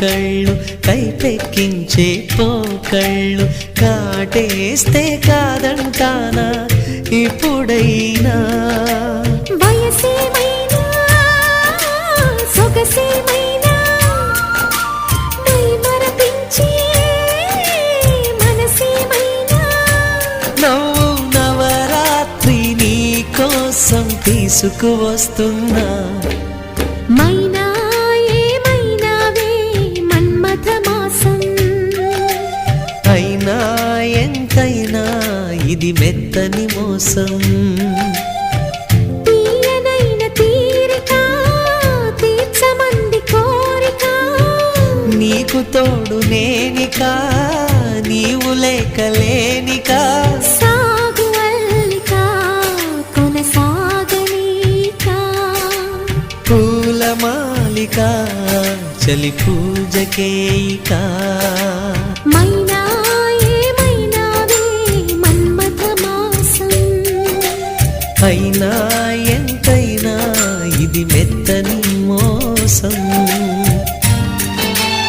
కళ్ళు కైపెక్కించే పోకళ్ళు కాటేస్తే కాదంటానా ఇప్పుడైనా వయసేమైనా సొగసేమైనా మరపించే మనసేమైనా నవ్వు నవరాత్రి నీ కోసం తీసుకువస్తున్నా మైనా ఏమైనావే మన్మథ మాసం అయినా ఎంతైనా ఇది మెత్తని మోసం తీయనైన తీరిక తీర్చమంది కోరిక నీకు తోడు నేనిక నీవు లేకలేనిక సాగు అల్లిక కొనసాగనీక పూలమాలిక చలి పూజకేయిక మైనా ఏమైనావే మన్మథ మాసం అయినా